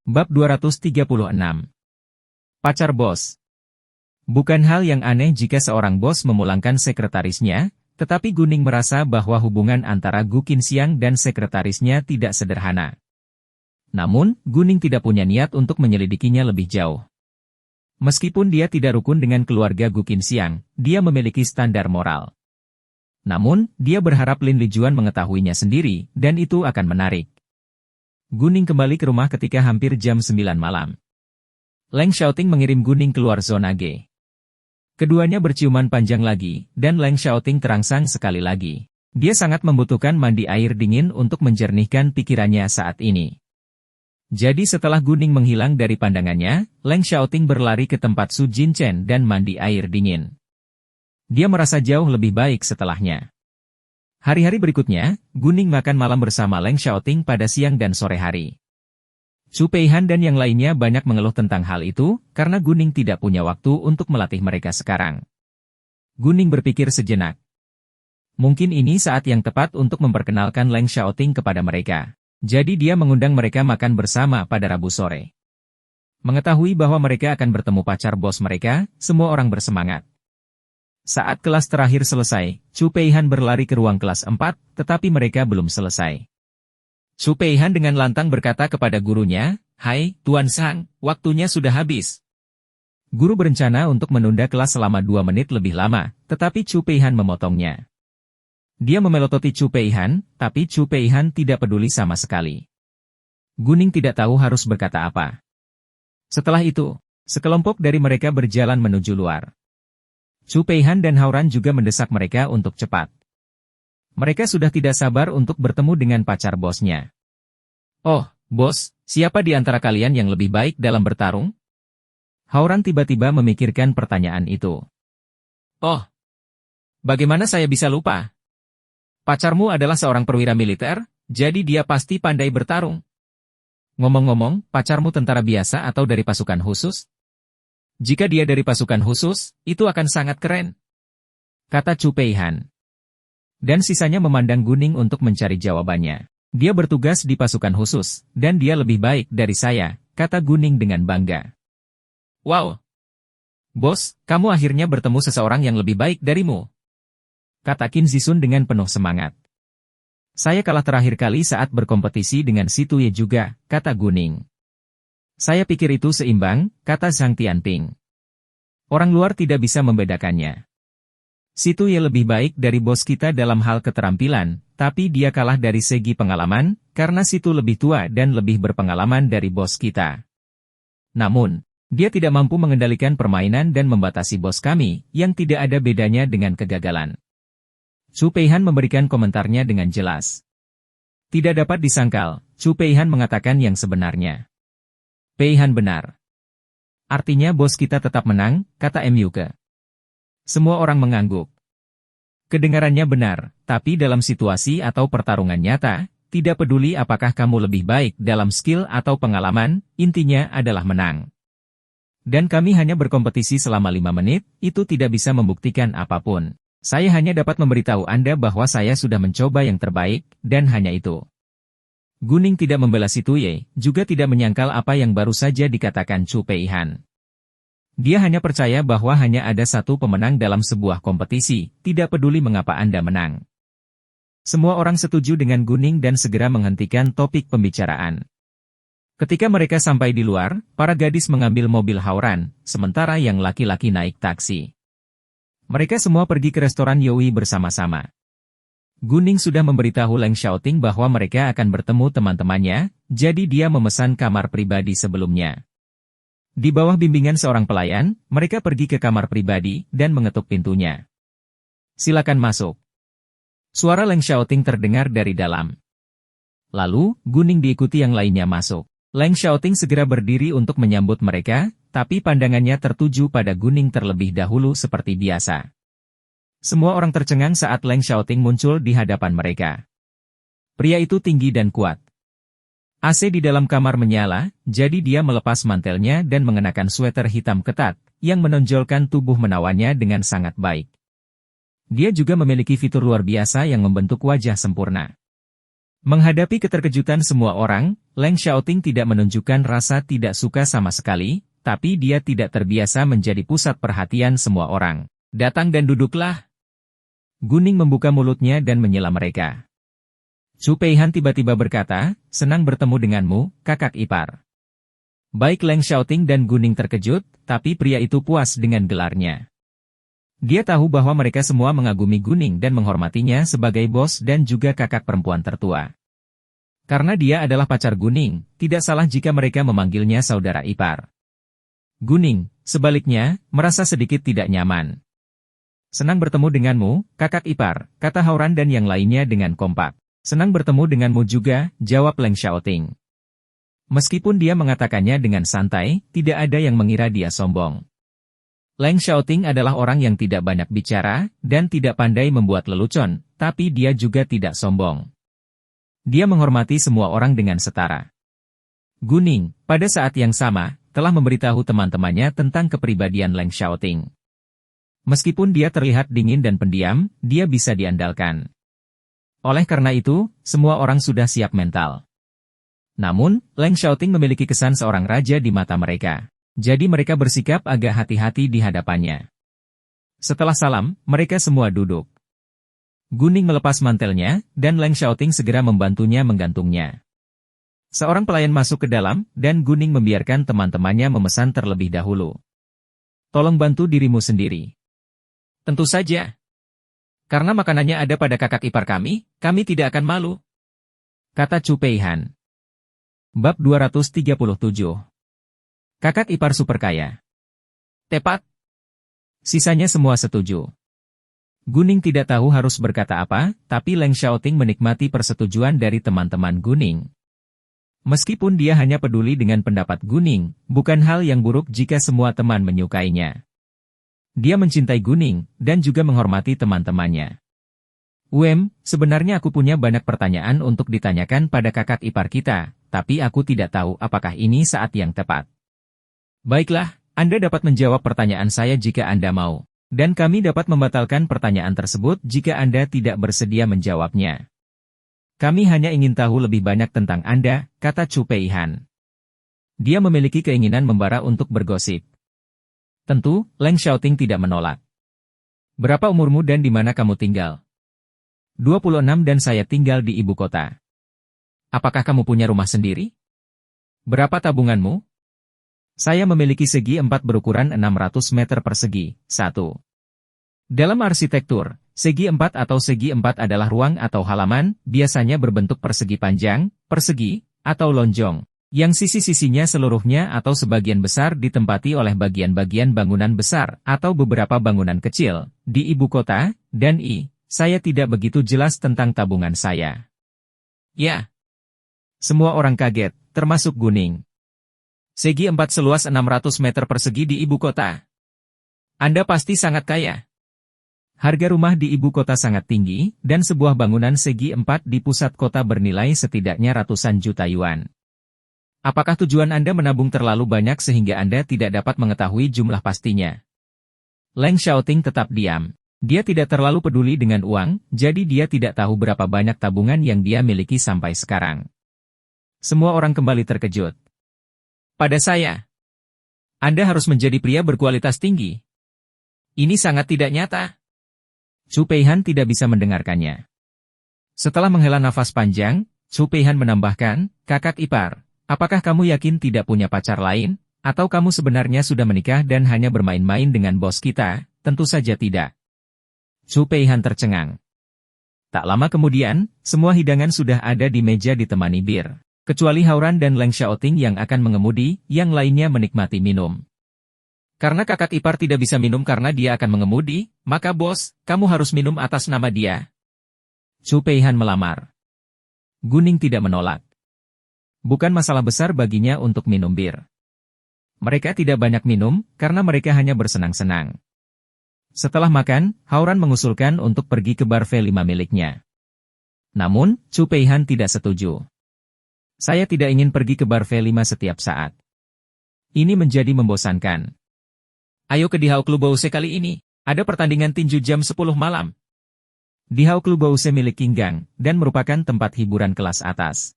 Bab 236. Pacar bos. Bukan hal yang aneh jika seorang bos memulangkan sekretarisnya, tetapi Guning merasa bahwa hubungan antara Gu Qinxiang dan sekretarisnya tidak sederhana. Namun, Guning tidak punya niat untuk menyelidikinya lebih jauh. Meskipun dia tidak rukun dengan keluarga Gu Qinxiang, dia memiliki standar moral. Namun, dia berharap Lin Lijuan mengetahuinya sendiri, dan itu akan menarik. Guning kembali ke rumah ketika hampir jam 9 malam. Leng Xiaoting mengirim Guning keluar zona G. Keduanya berciuman panjang lagi, dan Leng Xiaoting terangsang sekali lagi. Dia sangat membutuhkan mandi air dingin untuk menjernihkan pikirannya saat ini. Jadi setelah Guning menghilang dari pandangannya, Leng Xiaoting berlari ke tempat Su Jinchen dan mandi air dingin. Dia merasa jauh lebih baik setelahnya. Hari-hari berikutnya, Guning makan malam bersama Leng Xiaoting pada siang dan sore hari. Chu Peihan dan yang lainnya banyak mengeluh tentang hal itu, karena Guning tidak punya waktu untuk melatih mereka sekarang. Guning berpikir sejenak. Mungkin ini saat yang tepat untuk memperkenalkan Leng Xiaoting kepada mereka. Jadi dia mengundang mereka makan bersama pada Rabu sore. Mengetahui bahwa mereka akan bertemu pacar bos mereka, semua orang bersemangat. Saat kelas terakhir selesai, Chu Peihan berlari ke ruang kelas 4, tetapi mereka belum selesai. Chu Peihan dengan lantang berkata kepada gurunya, "Hai, Tuan Sang, waktunya sudah habis." Guru berencana untuk menunda kelas selama 2 menit lebih lama, tetapi Chu Peihan memotongnya. Dia memelototi Chu Peihan, tapi Chu Peihan tidak peduli sama sekali. Guning tidak tahu harus berkata apa. Setelah itu, sekelompok dari mereka berjalan menuju luar. Chu Peihan dan Hauran juga mendesak mereka untuk cepat. Mereka sudah tidak sabar untuk bertemu dengan pacar bosnya. "Oh, bos, siapa di antara kalian yang lebih baik dalam bertarung?" Hauran tiba-tiba memikirkan pertanyaan itu. "Oh, bagaimana saya bisa lupa? Pacarmu adalah seorang perwira militer, jadi dia pasti pandai bertarung. Ngomong-ngomong, pacarmu tentara biasa atau dari pasukan khusus? Jika dia dari pasukan khusus, itu akan sangat keren," kata Chu Peihan. Dan sisanya memandang Guning untuk mencari jawabannya. "Dia bertugas di pasukan khusus, dan dia lebih baik dari saya," kata Guning dengan bangga. "Wow! Bos, kamu akhirnya bertemu seseorang yang lebih baik darimu," kata Qin Zisun dengan penuh semangat. "Saya kalah terakhir kali saat berkompetisi dengan Si Tuye juga," kata Guning. "Saya pikir itu seimbang," kata Zhang Tianping. "Orang luar tidak bisa membedakannya. Si Tuye lebih baik dari bos kita dalam hal keterampilan, tapi dia kalah dari segi pengalaman, karena Si Tu lebih tua dan lebih berpengalaman dari bos kita. Namun, dia tidak mampu mengendalikan permainan dan membatasi bos kami, yang tidak ada bedanya dengan kegagalan." Chu Peihan memberikan komentarnya dengan jelas. Tidak dapat disangkal, Chu Peihan mengatakan yang sebenarnya. "Peihan benar. Artinya bos kita tetap menang," kata Myuke. Semua orang mengangguk. Kedengarannya benar, tapi dalam situasi atau pertarungan nyata, tidak peduli apakah kamu lebih baik dalam skill atau pengalaman, intinya adalah menang. Dan kami hanya berkompetisi selama 5 menit, itu tidak bisa membuktikan apapun. Saya hanya dapat memberitahu Anda bahwa saya sudah mencoba yang terbaik, dan hanya itu." Guning tidak membela Si Tuye, juga tidak menyangkal apa yang baru saja dikatakan Chu Peihan. Dia hanya percaya bahwa hanya ada satu pemenang dalam sebuah kompetisi, tidak peduli mengapa Anda menang. Semua orang setuju dengan Guning dan segera menghentikan topik pembicaraan. Ketika mereka sampai di luar, para gadis mengambil mobil Hauran, sementara yang laki-laki naik taksi. Mereka semua pergi ke restoran Yowie bersama-sama. Guning sudah memberitahu Leng Xiaoting bahwa mereka akan bertemu teman-temannya, jadi dia memesan kamar pribadi sebelumnya. Di bawah bimbingan seorang pelayan, mereka pergi ke kamar pribadi dan mengetuk pintunya. "Silakan masuk." Suara Leng Xiaoting terdengar dari dalam. Lalu, Guning diikuti yang lainnya masuk. Leng Xiaoting segera berdiri untuk menyambut mereka, tapi pandangannya tertuju pada Guning terlebih dahulu seperti biasa. Semua orang tercengang saat Leng Xiaoting muncul di hadapan mereka. Pria itu tinggi dan kuat. AC di dalam kamar menyala, jadi dia melepas mantelnya dan mengenakan sweater hitam ketat, yang menonjolkan tubuh menawannya dengan sangat baik. Dia juga memiliki fitur luar biasa yang membentuk wajah sempurna. Menghadapi keterkejutan semua orang, Leng Xiaoting tidak menunjukkan rasa tidak suka sama sekali, tapi dia tidak terbiasa menjadi pusat perhatian semua orang. Datang dan duduklah. Guning membuka mulutnya dan menyela mereka. Chu Peihan tiba-tiba berkata, senang bertemu denganmu, kakak ipar. Baik Leng Xiaoting dan Guning terkejut, tapi pria itu puas dengan gelarnya. Dia tahu bahwa mereka semua mengagumi Guning dan menghormatinya sebagai bos dan juga kakak perempuan tertua. Karena dia adalah pacar Guning, tidak salah jika mereka memanggilnya saudara ipar. Guning, sebaliknya, merasa sedikit tidak nyaman. Senang bertemu denganmu, kakak ipar, kata Hauran dan yang lainnya dengan kompak. Senang bertemu denganmu juga, jawab Leng Xiaoting. Meskipun dia mengatakannya dengan santai, tidak ada yang mengira dia sombong. Leng Xiaoting adalah orang yang tidak banyak bicara, dan tidak pandai membuat lelucon, tapi dia juga tidak sombong. Dia menghormati semua orang dengan setara. Guning, pada saat yang sama, telah memberitahu teman-temannya tentang kepribadian Leng Xiaoting. Meskipun dia terlihat dingin dan pendiam, dia bisa diandalkan. Oleh karena itu, semua orang sudah siap mental. Namun, Leng Xiaoting memiliki kesan seorang raja di mata mereka. Jadi mereka bersikap agak hati-hati di hadapannya. Setelah salam, mereka semua duduk. Guning melepas mantelnya, dan Leng Xiaoting segera membantunya menggantungnya. Seorang pelayan masuk ke dalam, dan Guning membiarkan teman-temannya memesan terlebih dahulu. Tolong bantu dirimu sendiri. Tentu saja. Karena makanannya ada pada kakak ipar kami tidak akan malu. Kata Chu Peihan. Bab 237. Kakak ipar super kaya. Tepat. Sisanya semua setuju. Guning tidak tahu harus berkata apa, tapi Leng Xiaoting menikmati persetujuan dari teman-teman Guning. Meskipun dia hanya peduli dengan pendapat Guning, bukan hal yang buruk jika semua teman menyukainya. Dia mencintai Guning, dan juga menghormati teman-temannya. Sebenarnya aku punya banyak pertanyaan untuk ditanyakan pada kakak ipar kita, tapi aku tidak tahu apakah ini saat yang tepat. Baiklah, Anda dapat menjawab pertanyaan saya jika Anda mau, dan kami dapat membatalkan pertanyaan tersebut jika Anda tidak bersedia menjawabnya. Kami hanya ingin tahu lebih banyak tentang Anda, kata Chu Peihan. Dia memiliki keinginan membara untuk bergosip. Tentu, Leng Xiaoting tidak menolak. Berapa umurmu dan di mana kamu tinggal? 26 dan saya tinggal di ibu kota. Apakah kamu punya rumah sendiri? Berapa tabunganmu? Saya memiliki segi 4 berukuran 600 meter persegi, 1. Dalam arsitektur, segi 4 atau segi 4 adalah ruang atau halaman, biasanya berbentuk persegi panjang, persegi, atau lonjong, yang sisi-sisinya seluruhnya atau sebagian besar ditempati oleh bagian-bagian bangunan besar atau beberapa bangunan kecil, di ibu kota, dan saya tidak begitu jelas tentang tabungan saya. Ya. Semua orang kaget, termasuk Guning. Segi 4 seluas 600 meter persegi di ibu kota. Anda pasti sangat kaya. Harga rumah di ibu kota sangat tinggi, dan sebuah bangunan segi 4 di pusat kota bernilai setidaknya ratusan juta yuan. Apakah tujuan Anda menabung terlalu banyak sehingga Anda tidak dapat mengetahui jumlah pastinya? Leng Xiaoting tetap diam. Dia tidak terlalu peduli dengan uang, jadi dia tidak tahu berapa banyak tabungan yang dia miliki sampai sekarang. Semua orang kembali terkejut. Pada saya, Anda harus menjadi pria berkualitas tinggi. Ini sangat tidak nyata. Chu Peihan tidak bisa mendengarkannya. Setelah menghela nafas panjang, Chu Peihan menambahkan, kakak ipar, apakah kamu yakin tidak punya pacar lain? Atau kamu sebenarnya sudah menikah dan hanya bermain-main dengan bos kita? Tentu saja tidak. Chu Peihan tercengang. Tak lama kemudian, semua hidangan sudah ada di meja ditemani bir. Kecuali Hauran dan Leng Xiaoting yang akan mengemudi, yang lainnya menikmati minum. Karena kakak ipar tidak bisa minum karena dia akan mengemudi, maka bos, kamu harus minum atas nama dia. Chu Peihan melamar. Guning tidak menolak. Bukan masalah besar baginya untuk minum bir. Mereka tidak banyak minum, karena mereka hanya bersenang-senang. Setelah makan, Hauran mengusulkan untuk pergi ke bar V5 miliknya. Namun, Chu Peihan tidak setuju. Saya tidak ingin pergi ke bar V5 setiap saat. Ini menjadi membosankan. Ayo ke Dihau Club Bause kali ini, ada pertandingan tinju jam 10 malam. Dihau Klub UC milik Kinggang, dan merupakan tempat hiburan kelas atas.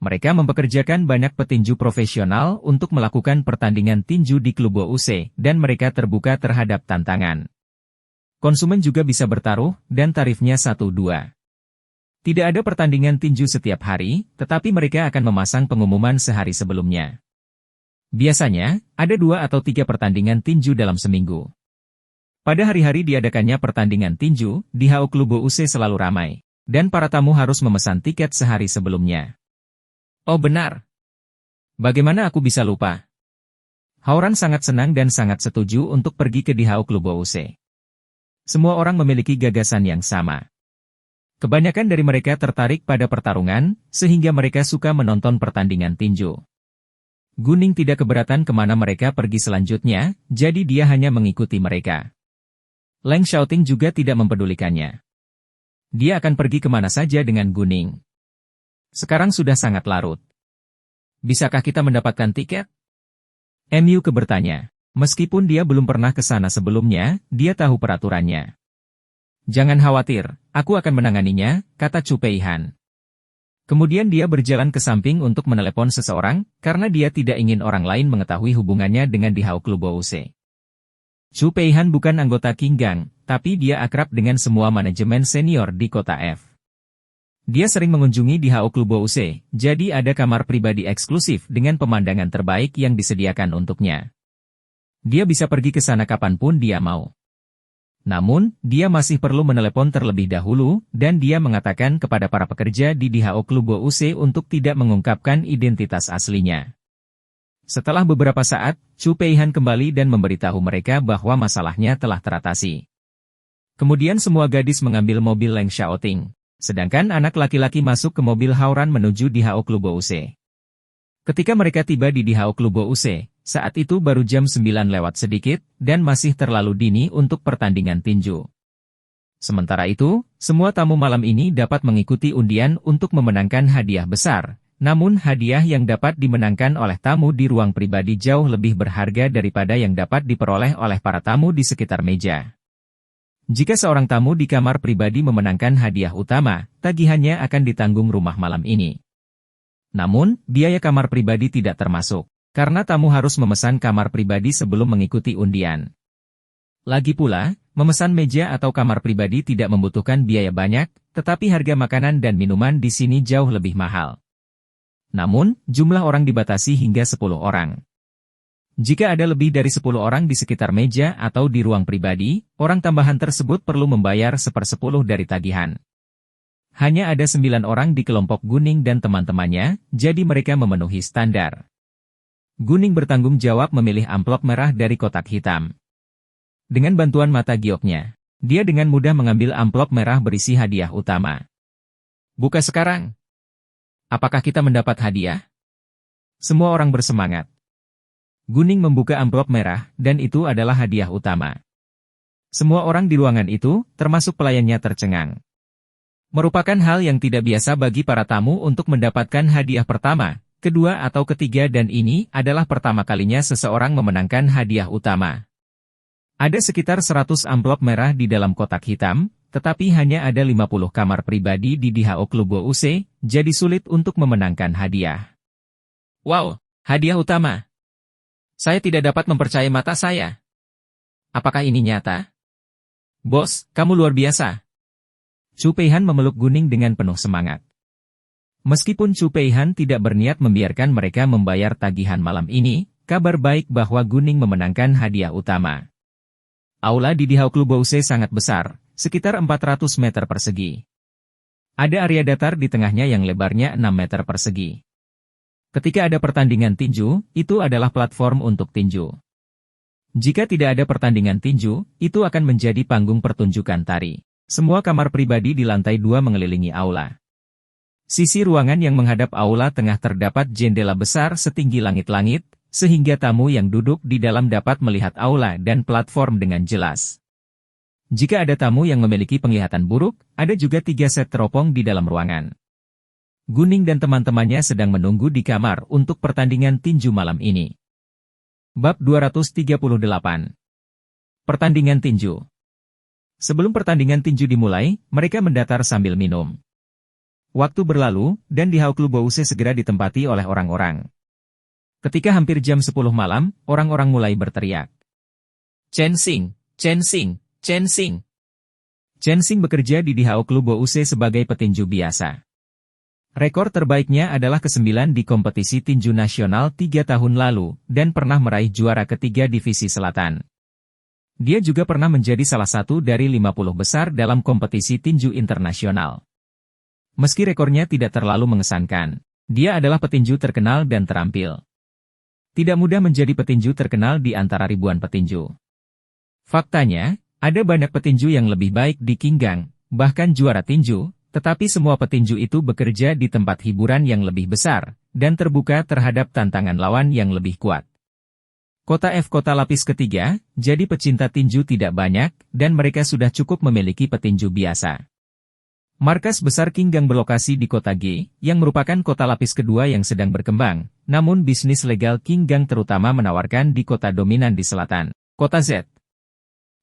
Mereka mempekerjakan banyak petinju profesional untuk melakukan pertandingan tinju di Klub UC, dan mereka terbuka terhadap tantangan. Konsumen juga bisa bertaruh, dan tarifnya 1-2. Tidak ada pertandingan tinju setiap hari, tetapi mereka akan memasang pengumuman sehari sebelumnya. Biasanya, ada 2 atau 3 pertandingan tinju dalam seminggu. Pada hari-hari diadakannya pertandingan tinju, Dihau Klub UC selalu ramai, dan para tamu harus memesan tiket sehari sebelumnya. Oh benar. Bagaimana aku bisa lupa? Hauran sangat senang dan sangat setuju untuk pergi ke Dihau Klub UC. Semua orang memiliki gagasan yang sama. Kebanyakan dari mereka tertarik pada pertarungan, sehingga mereka suka menonton pertandingan tinju. Guning tidak keberatan kemana mereka pergi selanjutnya, jadi dia hanya mengikuti mereka. Leng Xiaoting juga tidak mempedulikannya. Dia akan pergi kemana saja dengan Guning. Sekarang sudah sangat larut. Bisakah kita mendapatkan tiket? Mu bertanya. Meskipun dia belum pernah ke sana sebelumnya, dia tahu peraturannya. Jangan khawatir, aku akan menanganinya, kata Chu Peihan. Kemudian dia berjalan ke samping untuk menelepon seseorang, karena dia tidak ingin orang lain mengetahui hubungannya dengan Dihau Klub UC. Chu Peihan bukan anggota Kinggang, tapi dia akrab dengan semua manajemen senior di kota F. Dia sering mengunjungi Dihau Klub UC, jadi ada kamar pribadi eksklusif dengan pemandangan terbaik yang disediakan untuknya. Dia bisa pergi ke sana kapanpun dia mau. Namun, dia masih perlu menelepon terlebih dahulu, dan dia mengatakan kepada para pekerja di Dihau Klub UC untuk tidak mengungkapkan identitas aslinya. Setelah beberapa saat, Chu Peihan kembali dan memberitahu mereka bahwa masalahnya telah teratasi. Kemudian semua gadis mengambil mobil Leng Xiaoting, sedangkan anak laki-laki masuk ke mobil Hauran menuju Dihau Klub UC. Ketika mereka tiba di Dihau Klub UC, saat itu baru jam 9 lewat sedikit, dan masih terlalu dini untuk pertandingan tinju. Sementara itu, semua tamu malam ini dapat mengikuti undian untuk memenangkan hadiah besar. Namun hadiah yang dapat dimenangkan oleh tamu di ruang pribadi jauh lebih berharga daripada yang dapat diperoleh oleh para tamu di sekitar meja. Jika seorang tamu di kamar pribadi memenangkan hadiah utama, tagihannya akan ditanggung rumah malam ini. Namun, biaya kamar pribadi tidak termasuk, karena tamu harus memesan kamar pribadi sebelum mengikuti undian. Lagi pula, memesan meja atau kamar pribadi tidak membutuhkan biaya banyak, tetapi harga makanan dan minuman di sini jauh lebih mahal. Namun, jumlah orang dibatasi hingga 10 orang. Jika ada lebih dari 10 orang di sekitar meja atau di ruang pribadi, orang tambahan tersebut perlu membayar 1/10 dari tagihan. Hanya ada 9 orang di kelompok Guning dan teman-temannya, jadi mereka memenuhi standar. Guning bertanggung jawab memilih amplop merah dari kotak hitam. Dengan bantuan mata gioknya, dia dengan mudah mengambil amplop merah berisi hadiah utama. Buka sekarang. Apakah kita mendapat hadiah? Semua orang bersemangat. Guning membuka amplop merah, dan itu adalah hadiah utama. Semua orang di ruangan itu, termasuk pelayannya tercengang. Merupakan hal yang tidak biasa bagi para tamu untuk mendapatkan hadiah pertama, kedua atau ketiga dan ini adalah pertama kalinya seseorang memenangkan hadiah utama. Ada sekitar 100 amplop merah di dalam kotak hitam, tetapi hanya ada 50 kamar pribadi di Dihau Klub UC, jadi sulit untuk memenangkan hadiah. Wow, hadiah utama. Saya tidak dapat mempercayai mata saya. Apakah ini nyata? Bos, kamu luar biasa. Chu Peihan memeluk Guning dengan penuh semangat. Meskipun Chu Peihan tidak berniat membiarkan mereka membayar tagihan malam ini, kabar baik bahwa Guning memenangkan hadiah utama. Aula di Dihau Klub UC sangat besar, sekitar 400 meter persegi. Ada area datar di tengahnya yang lebarnya 6 meter persegi. Ketika ada pertandingan tinju, itu adalah platform untuk tinju. Jika tidak ada pertandingan tinju, itu akan menjadi panggung pertunjukan tari. Semua kamar pribadi di lantai 2 mengelilingi aula. Sisi ruangan yang menghadap aula tengah terdapat jendela besar setinggi langit-langit, sehingga tamu yang duduk di dalam dapat melihat aula dan platform dengan jelas. Jika ada tamu yang memiliki penglihatan buruk, ada juga 3 set teropong di dalam ruangan. Guning dan teman-temannya sedang menunggu di kamar untuk pertandingan tinju malam ini. Bab 238. Pertandingan tinju. Sebelum pertandingan tinju dimulai, mereka mendatar sambil minum. Waktu berlalu, dan di Hao Club Bouse segera ditempati oleh orang-orang. Ketika hampir jam 10 malam, orang-orang mulai berteriak. Chen Xing, Chen Xing, Chen Xing. Chen Xing bekerja di Hao Club Bouse sebagai petinju biasa. Rekor terbaiknya adalah ke-9 di kompetisi tinju nasional 3 tahun lalu, dan pernah meraih juara ketiga divisi selatan. Dia juga pernah menjadi salah satu dari 50 besar dalam kompetisi tinju internasional. Meski rekornya tidak terlalu mengesankan, dia adalah petinju terkenal dan terampil. Tidak mudah menjadi petinju terkenal di antara ribuan petinju. Faktanya, ada banyak petinju yang lebih baik di Qinggang, bahkan juara tinju, tetapi semua petinju itu bekerja di tempat hiburan yang lebih besar, dan terbuka terhadap tantangan lawan yang lebih kuat. Kota F kota lapis ketiga, jadi pecinta tinju tidak banyak, dan mereka sudah cukup memiliki petinju biasa. Markas besar Qinggang berlokasi di kota G, yang merupakan kota lapis kedua yang sedang berkembang, namun bisnis legal Qinggang terutama menawarkan di kota dominan di selatan, kota Z.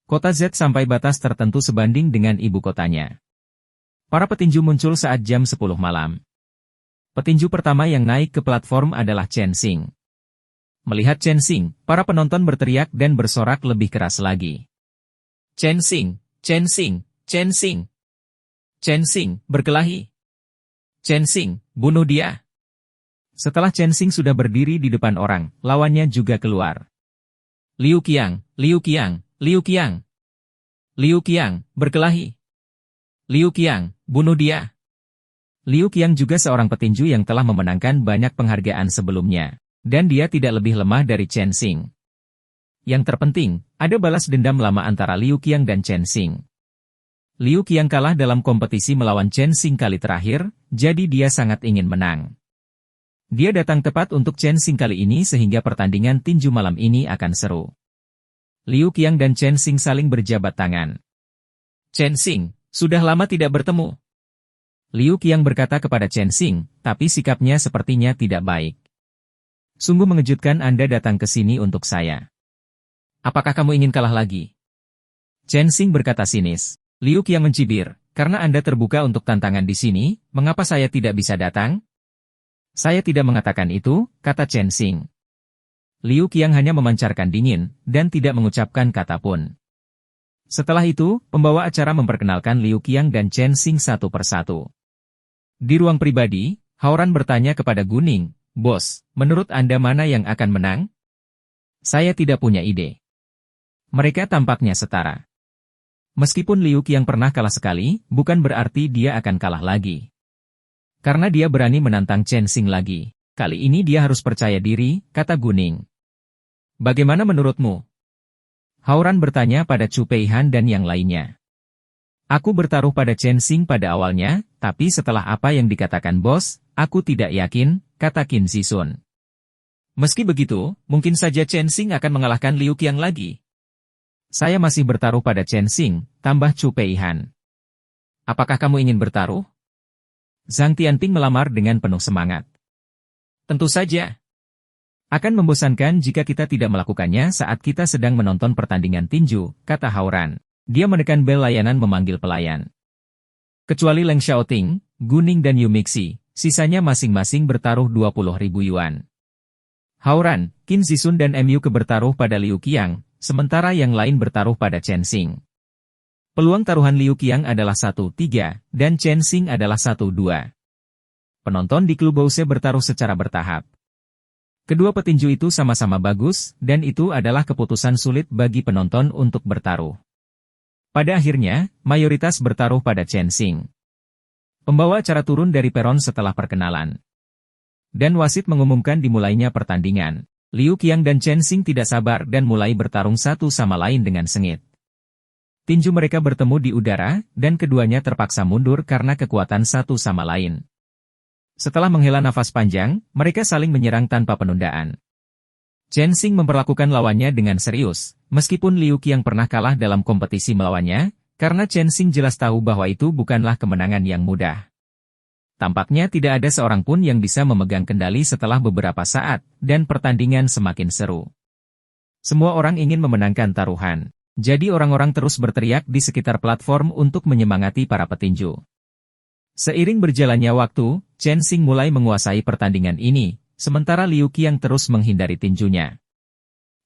Kota Z sampai batas tertentu sebanding dengan ibu kotanya. Para petinju muncul saat jam 10 malam. Petinju pertama yang naik ke platform adalah Chen Xing. Melihat Chen Xing, para penonton berteriak dan bersorak lebih keras lagi. Chen Xing, Chen Xing, Chen Xing. Chen Xing, berkelahi. Chen Xing, bunuh dia. Setelah Chen Xing sudah berdiri di depan orang, lawannya juga keluar. Liu Qiang, Liu Qiang, Liu Qiang. Liu Qiang, berkelahi. Liu Qiang, bunuh dia. Liu Qiang juga seorang petinju yang telah memenangkan banyak penghargaan sebelumnya. Dan dia tidak lebih lemah dari Chen Xing. Yang terpenting, ada balas dendam lama antara Liu Qiang dan Chen Xing. Liu Qiang kalah dalam kompetisi melawan Chen Xing kali terakhir, jadi dia sangat ingin menang. Dia datang tepat untuk Chen Xing kali ini sehingga pertandingan tinju malam ini akan seru. Liu Qiang dan Chen Xing saling berjabat tangan. Chen Xing, sudah lama tidak bertemu. Liu Qiang berkata kepada Chen Xing, tapi sikapnya sepertinya tidak baik. Sungguh mengejutkan Anda datang ke sini untuk saya. Apakah kamu ingin kalah lagi? Chen Xing berkata sinis. Liu Qiang mencibir, karena Anda terbuka untuk tantangan di sini, mengapa saya tidak bisa datang? Saya tidak mengatakan itu, kata Chen Xing. Liu Qiang hanya memancarkan dingin, dan tidak mengucapkan kata pun. Setelah itu, pembawa acara memperkenalkan Liu Qiang dan Chen Xing satu persatu. Di ruang pribadi, Haoran bertanya kepada Guning, Bos, menurut Anda mana yang akan menang? Saya tidak punya ide. Mereka tampaknya setara. Meskipun Liu Qiang pernah kalah sekali, bukan berarti dia akan kalah lagi. Karena dia berani menantang Chen Xing lagi. Kali ini dia harus percaya diri, kata Guning. Bagaimana menurutmu? Haoran bertanya pada Chu Peihan dan yang lainnya. Aku bertaruh pada Chen Xing pada awalnya, tapi setelah apa yang dikatakan bos, aku tidak yakin, kata Qin Zhisun. Meski begitu, mungkin saja Chen Xing akan mengalahkan Liu Qiang lagi. Saya masih bertaruh pada Chen Xing, tambah Chu Peihan. Apakah kamu ingin bertaruh? Zhang Tianping melamar dengan penuh semangat. Tentu saja. Akan membosankan jika kita tidak melakukannya saat kita sedang menonton pertandingan tinju, kata Haoran. Dia menekan bel layanan memanggil pelayan. Kecuali Leng Xiaoting, Guning dan Yu Mixi, sisanya masing-masing bertaruh 20.000 yuan. Haoran, Qin Zhisun dan Mu Ke bertaruh pada Liu Qiang, sementara yang lain bertaruh pada Chen Xing. Peluang taruhan Liu Qiang adalah 1-3, dan Chen Xing adalah 1-2. Penonton di klub Bouse bertaruh secara bertahap. Kedua petinju itu sama-sama bagus, dan itu adalah keputusan sulit bagi penonton untuk bertaruh. Pada akhirnya, mayoritas bertaruh pada Chen Xing. Pembawa acara turun dari peron setelah perkenalan. Dan wasit mengumumkan dimulainya pertandingan. Liu Qiang dan Chen Xing tidak sabar dan mulai bertarung satu sama lain dengan sengit. Tinju mereka bertemu di udara, dan keduanya terpaksa mundur karena kekuatan satu sama lain. Setelah menghela nafas panjang, mereka saling menyerang tanpa penundaan. Chen Xing memperlakukan lawannya dengan serius, meskipun Liu Qiang pernah kalah dalam kompetisi melawannya, karena Chen Xing jelas tahu bahwa itu bukanlah kemenangan yang mudah. Tampaknya tidak ada seorang pun yang bisa memegang kendali setelah beberapa saat, dan pertandingan semakin seru. Semua orang ingin memenangkan taruhan. Jadi orang-orang terus berteriak di sekitar platform untuk menyemangati para petinju. Seiring berjalannya waktu, Chen Xing mulai menguasai pertandingan ini, sementara Liu Qiang terus menghindari tinjunya.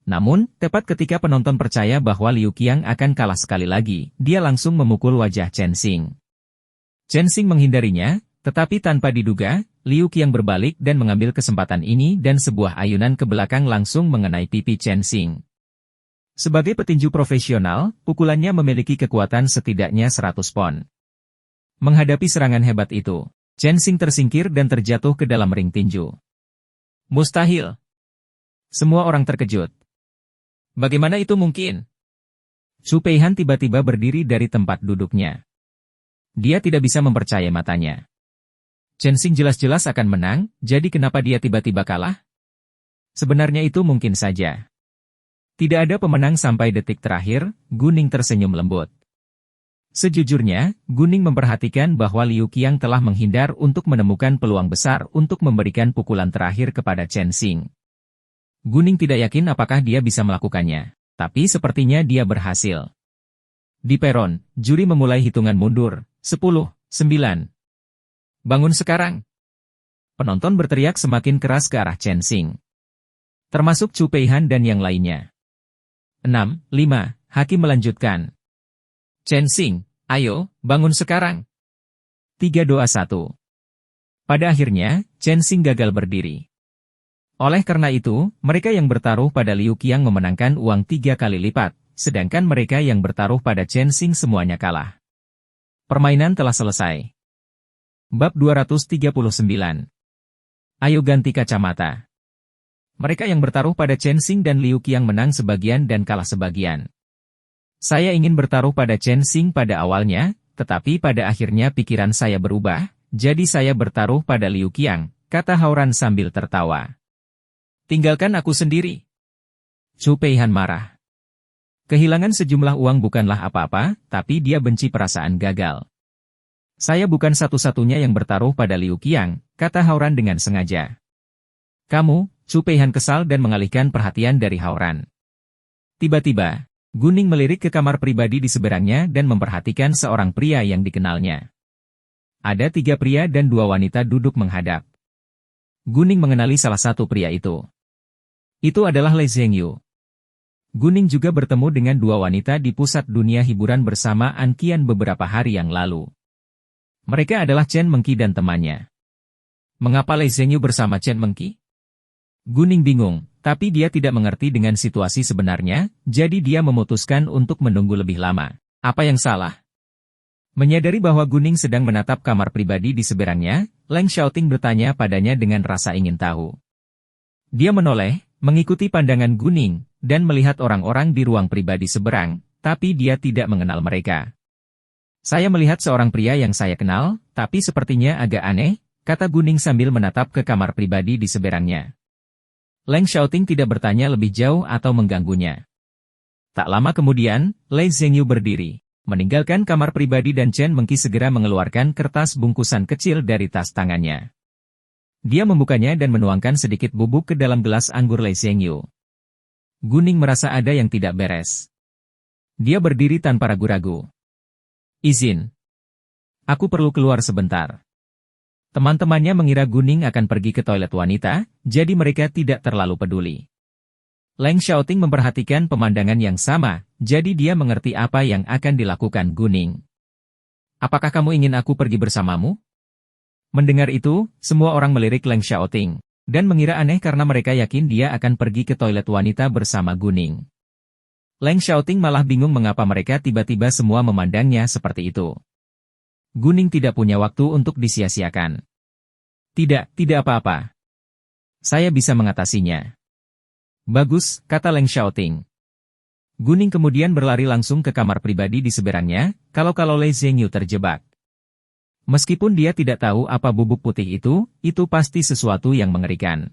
Namun, tepat ketika penonton percaya bahwa Liu Qiang akan kalah sekali lagi, dia langsung memukul wajah Chen Xing. Chen Xing menghindarinya, tetapi tanpa diduga, Liu Qiang berbalik dan mengambil kesempatan ini dan sebuah ayunan ke belakang langsung mengenai pipi Chen Xing. Sebagai petinju profesional, pukulannya memiliki kekuatan setidaknya 100 pon. Menghadapi serangan hebat itu, Chen Xing tersingkir dan terjatuh ke dalam ring tinju. Mustahil. Semua orang terkejut. Bagaimana itu mungkin? Chu Peihan tiba-tiba berdiri dari tempat duduknya. Dia tidak bisa mempercayai matanya. Chen Xing jelas-jelas akan menang, jadi kenapa dia tiba-tiba kalah? Sebenarnya itu mungkin saja. Tidak ada pemenang sampai detik terakhir, Guning tersenyum lembut. Sejujurnya, Guning memperhatikan bahwa Liu Qiang telah menghindar untuk menemukan peluang besar untuk memberikan pukulan terakhir kepada Chen Xing. Guning tidak yakin apakah dia bisa melakukannya, tapi sepertinya dia berhasil. Di peron, juri memulai hitungan mundur, 10, 9. Bangun sekarang! Penonton berteriak semakin keras ke arah Chen Xing. Termasuk Chu Peihan dan yang lainnya. 6, 5, hakim melanjutkan. Chen Xing, ayo, bangun sekarang! 3-2-1. Pada akhirnya, Chen Xing gagal berdiri. Oleh karena itu, mereka yang bertaruh pada Liu Qiang memenangkan uang 3 kali lipat, sedangkan mereka yang bertaruh pada Chen Xing semuanya kalah. Permainan telah selesai. Bab 239. Ayo ganti kacamata. Mereka yang bertaruh pada Chen Xing dan Liu Qiang menang sebagian dan kalah sebagian. Saya ingin bertaruh pada Chen Xing pada awalnya, tetapi pada akhirnya pikiran saya berubah, jadi saya bertaruh pada Liu Qiang, kata Hao-ran sambil tertawa. Tinggalkan aku sendiri. Chu Peihan marah. Kehilangan sejumlah uang bukanlah apa-apa, tapi dia benci perasaan gagal. Saya bukan satu-satunya yang bertaruh pada Liu Qiang, kata Hao-ran dengan sengaja. Kamu, Chu Peihan kesal dan mengalihkan perhatian dari Hao-ran. Tiba-tiba, Guning melirik ke kamar pribadi di seberangnya dan memperhatikan seorang pria yang dikenalnya. Ada 3 pria dan 2 wanita duduk menghadap. Guning mengenali salah satu pria itu. Itu adalah Lei Zhengyu. Guning juga bertemu dengan 2 wanita di pusat dunia hiburan bersama An Qian beberapa hari yang lalu. Mereka adalah Chen Mengqi dan temannya. Mengapa Lei Zhengyu bersama Chen Mengqi? Guning bingung, tapi dia tidak mengerti dengan situasi sebenarnya, jadi dia memutuskan untuk menunggu lebih lama. Apa yang salah? Menyadari bahwa Guning sedang menatap kamar pribadi di seberangnya, Leng Xiaoting bertanya padanya dengan rasa ingin tahu. Dia menoleh, mengikuti pandangan Guning, dan melihat orang-orang di ruang pribadi seberang, tapi dia tidak mengenal mereka. Saya melihat seorang pria yang saya kenal, tapi sepertinya agak aneh, kata Guning sambil menatap ke kamar pribadi di seberangnya. Leng Xiaoting tidak bertanya lebih jauh atau mengganggunya. Tak lama kemudian, Lei Zhengyu berdiri, meninggalkan kamar pribadi dan Chen Mengqi segera mengeluarkan kertas bungkusan kecil dari tas tangannya. Dia membukanya dan menuangkan sedikit bubuk ke dalam gelas anggur Lei Zhengyu. Guning merasa ada yang tidak beres. Dia berdiri tanpa ragu-ragu. Izin. Aku perlu keluar sebentar. Teman-temannya mengira Guning akan pergi ke toilet wanita, jadi mereka tidak terlalu peduli. Leng Xiaoting memperhatikan pemandangan yang sama, jadi dia mengerti apa yang akan dilakukan Guning. Apakah kamu ingin aku pergi bersamamu? Mendengar itu, semua orang melirik Leng Xiaoting, dan mengira aneh karena mereka yakin dia akan pergi ke toilet wanita bersama Guning. Leng Xiaoting malah bingung mengapa mereka tiba-tiba semua memandangnya seperti itu. Guning tidak punya waktu untuk disia-siakan. Tidak apa-apa. Saya bisa mengatasinya. Bagus, kata Leng Xiaoting. Guning kemudian berlari langsung ke kamar pribadi di seberangnya, kalau Lei Zhengyu terjebak. Meskipun dia tidak tahu apa bubuk putih itu pasti sesuatu yang mengerikan.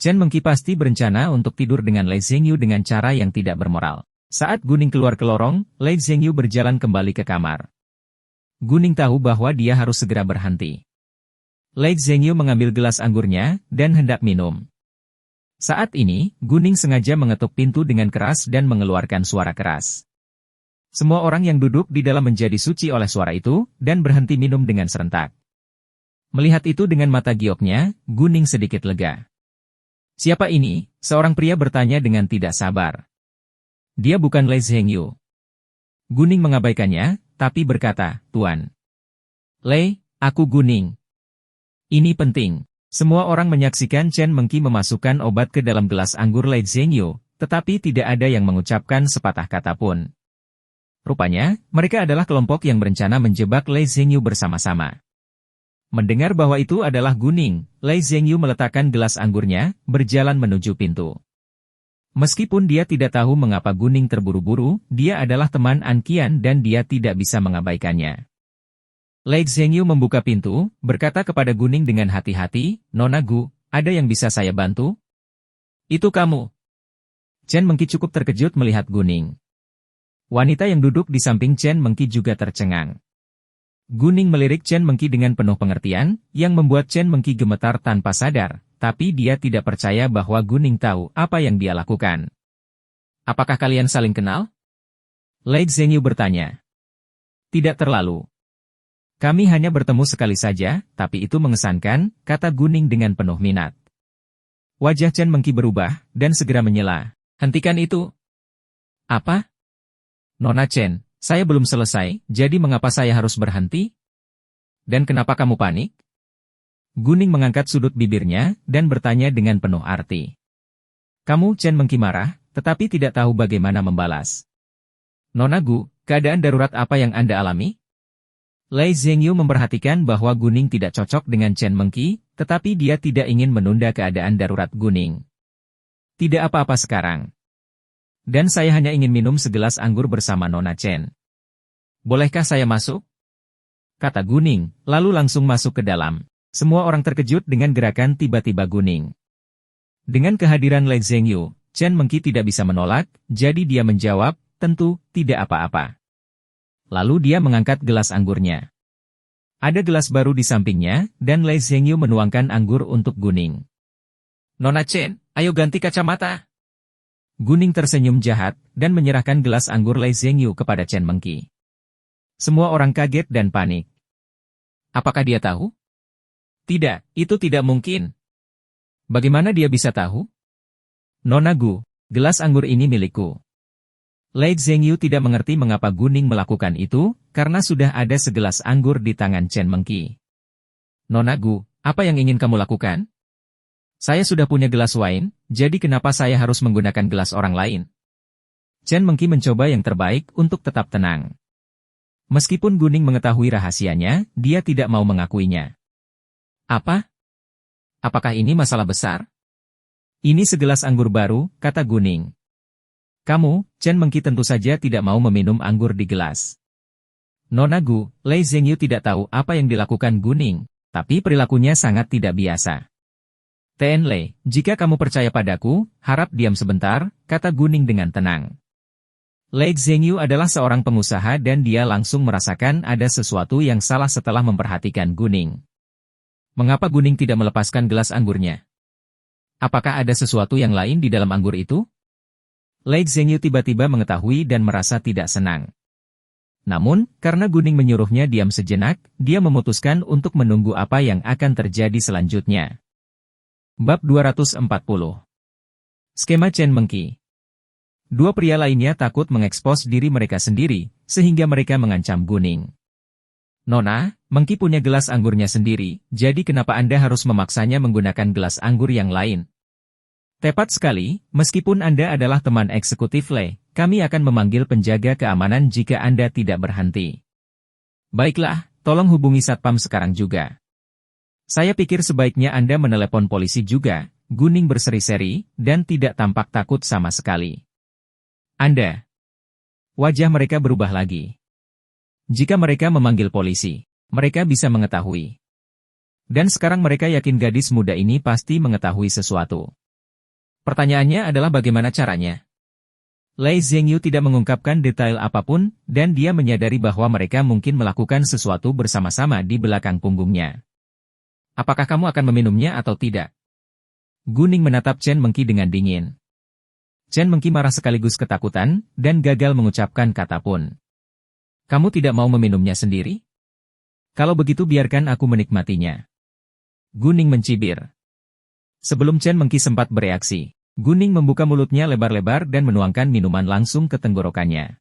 Chen Mengqi pasti berencana untuk tidur dengan Lei Zhengyu dengan cara yang tidak bermoral. Saat Guning keluar ke lorong, Lei Zhengyu berjalan kembali ke kamar. Guning tahu bahwa dia harus segera berhenti. Lei Zhengyu mengambil gelas anggurnya, dan hendak minum. Saat ini, Guning sengaja mengetuk pintu dengan keras dan mengeluarkan suara keras. Semua orang yang duduk di dalam menjadi suci oleh suara itu, dan berhenti minum dengan serentak. Melihat itu dengan mata gioknya, Guning sedikit lega. "Siapa ini?" Seorang pria bertanya dengan tidak sabar. "Dia bukan Lei Zhengyu." Guning mengabaikannya, tapi berkata, "Tuan Lei, aku Guning. Ini penting." Semua orang menyaksikan Chen Mengqi memasukkan obat ke dalam gelas anggur Lei Zhengyu, tetapi tidak ada yang mengucapkan sepatah kata pun. Rupanya, mereka adalah kelompok yang berencana menjebak Lei Zhengyu bersama-sama. Mendengar bahwa itu adalah Guning, Lei Zhengyu meletakkan gelas anggurnya, berjalan menuju pintu. Meskipun dia tidak tahu mengapa Guning terburu-buru, dia adalah teman An Qian dan dia tidak bisa mengabaikannya. Lei Zhengyu membuka pintu, berkata kepada Guning dengan hati-hati, "Nona Gu, ada yang bisa saya bantu?" "Itu kamu." Chen Mengqi cukup terkejut melihat Guning. Wanita yang duduk di samping Chen Mengqi juga tercengang. Guning melirik Chen Mengqi dengan penuh pengertian, yang membuat Chen Mengqi gemetar tanpa sadar, tapi dia tidak percaya bahwa Guning tahu apa yang dia lakukan. "Apakah kalian saling kenal?" Lei Zhengyu bertanya. "Tidak terlalu. Kami hanya bertemu sekali saja, tapi itu mengesankan," kata Guning dengan penuh minat. Wajah Chen Mengqi berubah, dan segera menyela. "Hentikan itu." "Apa?" "Nona Chen, saya belum selesai, jadi mengapa saya harus berhenti? Dan kenapa kamu panik?" Guning mengangkat sudut bibirnya, dan bertanya dengan penuh arti. "Kamu?" Chen Mengqi marah, tetapi tidak tahu bagaimana membalas. "Nona Gu, keadaan darurat apa yang Anda alami?" Lei Zhengyu memperhatikan bahwa Guning tidak cocok dengan Chen Mengqi, tetapi dia tidak ingin menunda keadaan darurat Guning. "Tidak apa-apa sekarang. Dan saya hanya ingin minum segelas anggur bersama Nona Chen. Bolehkah saya masuk?" kata Guning, lalu langsung masuk ke dalam. Semua orang terkejut dengan gerakan tiba-tiba Guning. Dengan kehadiran Lei Zhengyu, Chen Mengqi tidak bisa menolak, jadi dia menjawab, "Tentu, tidak apa-apa." Lalu dia mengangkat gelas anggurnya. Ada gelas baru di sampingnya, dan Lei Zhengyu menuangkan anggur untuk Guning. "Nona Chen, ayo ganti kacamata." Guning tersenyum jahat, dan menyerahkan gelas anggur Lei Zhengyu kepada Chen Mengqi. Semua orang kaget dan panik. Apakah dia tahu? "Tidak, itu tidak mungkin." "Bagaimana dia bisa tahu?" "Nona Gu, gelas anggur ini milikku." Lei Zhengyu tidak mengerti mengapa Guning melakukan itu, karena sudah ada segelas anggur di tangan Chen Mengqi. "Nona Gu, apa yang ingin kamu lakukan?" "Saya sudah punya gelas wine, jadi kenapa saya harus menggunakan gelas orang lain?" Chen Mengqi mencoba yang terbaik untuk tetap tenang. Meskipun Guning mengetahui rahasianya, dia tidak mau mengakuinya. "Apa? Apakah ini masalah besar?" "Ini segelas anggur baru," kata Guning. "Kamu," Chen Mengqi tentu saja tidak mau meminum anggur di gelas. "Nona Gu, Lei Zhengyu tidak tahu apa yang dilakukan Guning, tapi perilakunya sangat tidak biasa." "Ten Lei, jika kamu percaya padaku, harap diam sebentar," kata Guning dengan tenang. Lei Zhengyu adalah seorang pengusaha dan dia langsung merasakan ada sesuatu yang salah setelah memperhatikan Guning. Mengapa Guning tidak melepaskan gelas anggurnya? Apakah ada sesuatu yang lain di dalam anggur itu? Lei Zhengyu tiba-tiba mengetahui dan merasa tidak senang. Namun, karena Guning menyuruhnya diam sejenak, dia memutuskan untuk menunggu apa yang akan terjadi selanjutnya. Bab 240. Skema Chen Mengqi. Dua pria lainnya takut mengekspos diri mereka sendiri, sehingga mereka mengancam Guning. "Nona, Mengqi punya gelas anggurnya sendiri, jadi kenapa Anda harus memaksanya menggunakan gelas anggur yang lain?" "Tepat sekali, meskipun Anda adalah teman eksekutif Lei, kami akan memanggil penjaga keamanan jika Anda tidak berhenti." "Baiklah, tolong hubungi Satpam sekarang juga." "Saya pikir sebaiknya Anda menelepon polisi juga," Guning berseri-seri, dan tidak tampak takut sama sekali. "Anda." Wajah mereka berubah lagi. Jika mereka memanggil polisi, mereka bisa mengetahui. Dan sekarang mereka yakin gadis muda ini pasti mengetahui sesuatu. Pertanyaannya adalah bagaimana caranya? Lei Zhengyu tidak mengungkapkan detail apapun, dan dia menyadari bahwa mereka mungkin melakukan sesuatu bersama-sama di belakang punggungnya. "Apakah kamu akan meminumnya atau tidak?" Guning menatap Chen Mengki dengan dingin. Chen Mengki marah sekaligus ketakutan, dan gagal mengucapkan kata pun. Kamu tidak mau meminumnya sendiri? Kalau begitu biarkan aku menikmatinya. Guning mencibir. Sebelum Chen Mengki sempat bereaksi, Guning membuka mulutnya lebar-lebar dan menuangkan minuman langsung ke tenggorokannya.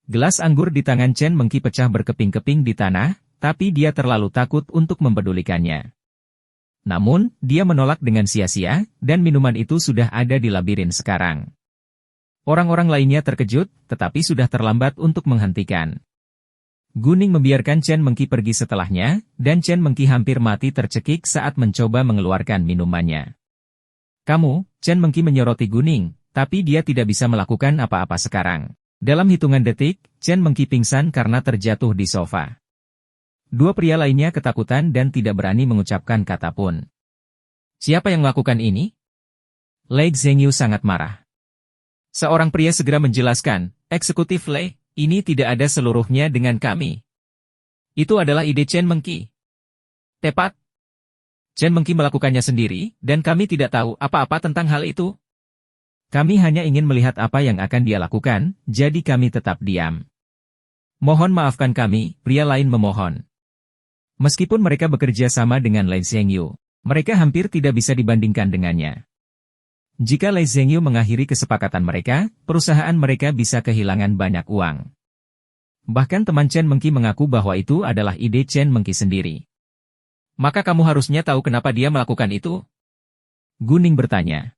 Gelas anggur di tangan Chen Mengki pecah berkeping-keping di tanah, tapi dia terlalu takut untuk mempedulikannya. Namun, dia menolak dengan sia-sia, dan minuman itu sudah ada di labirin sekarang. Orang-orang lainnya terkejut, tetapi sudah terlambat untuk menghentikan. Guning membiarkan Chen Mengki pergi setelahnya, dan Chen Mengki hampir mati tercekik saat mencoba mengeluarkan minumannya. Kamu, Chen Mengki menyoroti Guning, tapi dia tidak bisa melakukan apa-apa sekarang. Dalam hitungan detik, Chen Mengki pingsan karena terjatuh di sofa. Dua pria lainnya ketakutan dan tidak berani mengucapkan kata pun. Siapa yang melakukan ini? Lei Zhengyu sangat marah. Seorang pria segera menjelaskan, Eksekutif Lei, ini tidak ada seluruhnya dengan kami. Itu adalah ide Chen Mengki. Tepat. Chen Mengki melakukannya sendiri, dan kami tidak tahu apa-apa tentang hal itu. Kami hanya ingin melihat apa yang akan dia lakukan, jadi kami tetap diam. Mohon maafkan kami, pria lain memohon. Meskipun mereka bekerja sama dengan Lei Zhengyu, mereka hampir tidak bisa dibandingkan dengannya. Jika Lei Zhengyu mengakhiri kesepakatan mereka, perusahaan mereka bisa kehilangan banyak uang. Bahkan teman Chen Mengki mengaku bahwa itu adalah ide Chen Mengki sendiri. Maka kamu harusnya tahu kenapa dia melakukan itu? Guning bertanya.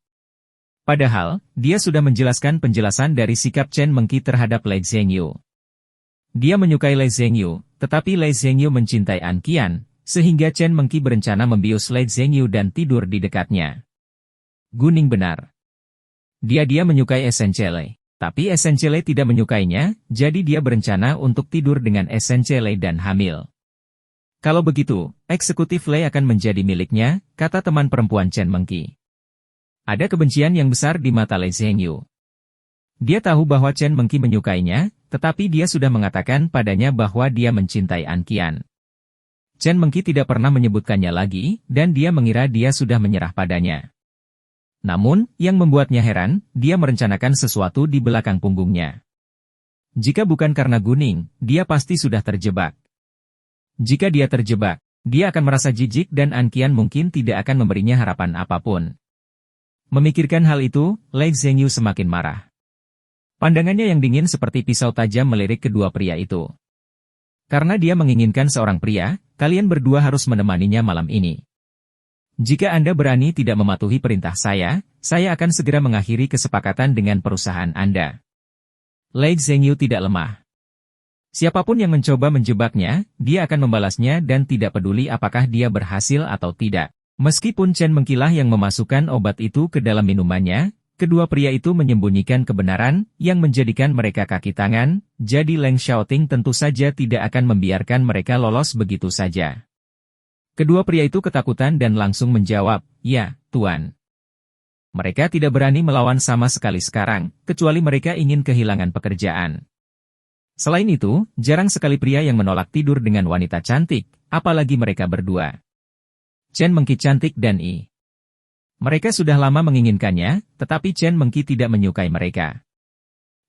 Padahal, dia sudah menjelaskan penjelasan dari sikap Chen Mengki terhadap Lei Zhengyu. Dia menyukai Lei Zhengyu, tetapi Lei Zhengyu mencintai An Qian, sehingga Chen Mengki berencana membius Lei Zhengyu dan tidur di dekatnya. Guning benar. Dia menyukai Essentially, tapi Essentially tidak menyukainya, jadi dia berencana untuk tidur dengan Essentially dan hamil. Kalau begitu, Eksekutif Lei akan menjadi miliknya, kata teman perempuan Chen Mengki. Ada kebencian yang besar di mata Lei Zhengyu. Dia tahu bahwa Chen Mengki menyukainya, tetapi dia sudah mengatakan padanya bahwa dia mencintai An Qian. Chen Mengki tidak pernah menyebutkannya lagi, dan dia mengira dia sudah menyerah padanya. Namun, yang membuatnya heran, dia merencanakan sesuatu di belakang punggungnya. Jika bukan karena Guning, dia pasti sudah terjebak. Jika dia terjebak, dia akan merasa jijik dan An Qian mungkin tidak akan memberinya harapan apapun. Memikirkan hal itu, Lei Zhengyu semakin marah. Pandangannya yang dingin seperti pisau tajam melirik kedua pria itu. Karena dia menginginkan seorang pria, kalian berdua harus menemaninya malam ini. Jika Anda berani tidak mematuhi perintah saya akan segera mengakhiri kesepakatan dengan perusahaan Anda. Lei Zhengyu tidak lemah. Siapapun yang mencoba menjebaknya, dia akan membalasnya dan tidak peduli apakah dia berhasil atau tidak. Meskipun Chen Mengki lah yang memasukkan obat itu ke dalam minumannya, kedua pria itu menyembunyikan kebenaran, yang menjadikan mereka kaki tangan, jadi Leng Xiaoting tentu saja tidak akan membiarkan mereka lolos begitu saja. Kedua pria itu ketakutan dan langsung menjawab, ya, Tuan. Mereka tidak berani melawan sama sekali sekarang, kecuali mereka ingin kehilangan pekerjaan. Selain itu, jarang sekali pria yang menolak tidur dengan wanita cantik, apalagi mereka berdua. Chen Mengki cantik dan mereka sudah lama menginginkannya, tetapi Chen Mengki tidak menyukai mereka.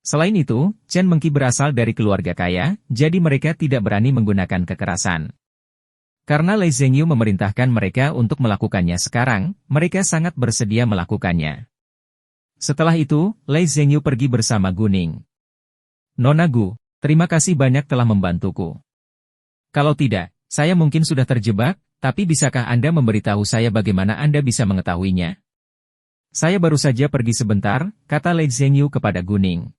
Selain itu, Chen Mengki berasal dari keluarga kaya, jadi mereka tidak berani menggunakan kekerasan. Karena Lei Zhengyu memerintahkan mereka untuk melakukannya sekarang, mereka sangat bersedia melakukannya. Setelah itu, Lei Zhengyu pergi bersama Guning. Nona Gu, terima kasih banyak telah membantuku. Kalau tidak, saya mungkin sudah terjebak, tapi bisakah Anda memberitahu saya bagaimana Anda bisa mengetahuinya? Saya baru saja pergi sebentar, kata Lei Zhengyu kepada Guning.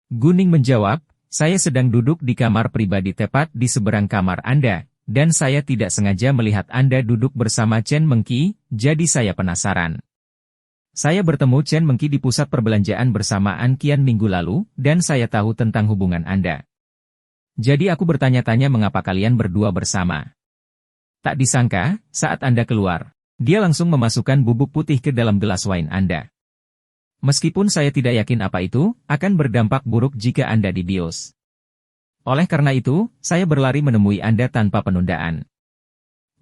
Guning menjawab, saya sedang duduk di kamar pribadi tepat di seberang kamar Anda, dan saya tidak sengaja melihat Anda duduk bersama Chen Mengki, jadi saya penasaran. Saya bertemu Chen Mengki di pusat perbelanjaan bersama An Qian minggu lalu, dan saya tahu tentang hubungan Anda. Jadi aku bertanya-tanya mengapa kalian berdua bersama. Tak disangka, saat Anda keluar, dia langsung memasukkan bubuk putih ke dalam gelas wine Anda. Meskipun saya tidak yakin apa itu, akan berdampak buruk jika Anda dibius. Oleh karena itu, saya berlari menemui Anda tanpa penundaan.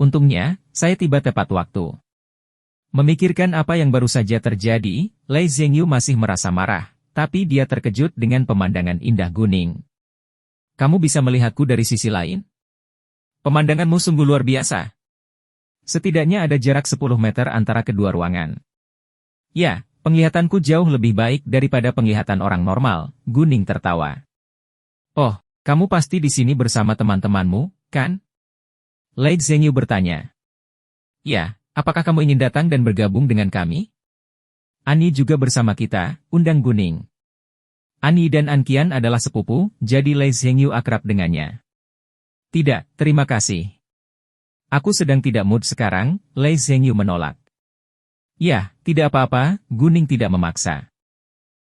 Untungnya, saya tiba tepat waktu. Memikirkan apa yang baru saja terjadi, Lei Zhengyu masih merasa marah, tapi dia terkejut dengan pemandangan indah Guning. Kamu bisa melihatku dari sisi lain? Pemandanganmu sungguh luar biasa. Setidaknya ada jarak 10 meter antara kedua ruangan. Ya, penglihatanku jauh lebih baik daripada penglihatan orang normal, Guning tertawa. Oh, kamu pasti di sini bersama teman-temanmu, kan? Lei Zhengyu bertanya. Ya, apakah kamu ingin datang dan bergabung dengan kami? Ani juga bersama kita, undang Guning. Ani dan Anqian adalah sepupu, jadi Lei Zhengyu akrab dengannya. Tidak, terima kasih. Aku sedang tidak mood sekarang, Lei Zhengyu menolak. Ya, tidak apa-apa, Guning tidak memaksa.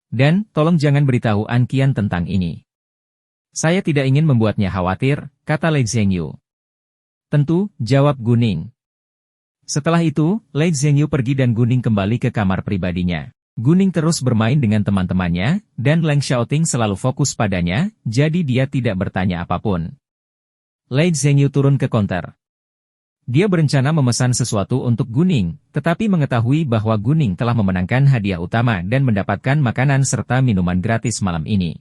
Dan, tolong jangan beritahu Anqian tentang ini. Saya tidak ingin membuatnya khawatir, kata Lei Zhengyu. Tentu, jawab Guning. Setelah itu, Lei Zhengyu pergi dan Guning kembali ke kamar pribadinya. Guning terus bermain dengan teman-temannya, dan Leng Xiaoting selalu fokus padanya, jadi dia tidak bertanya apapun. Lei Zhengyu turun ke konter. Dia berencana memesan sesuatu untuk Guning, tetapi mengetahui bahwa Guning telah memenangkan hadiah utama dan mendapatkan makanan serta minuman gratis malam ini.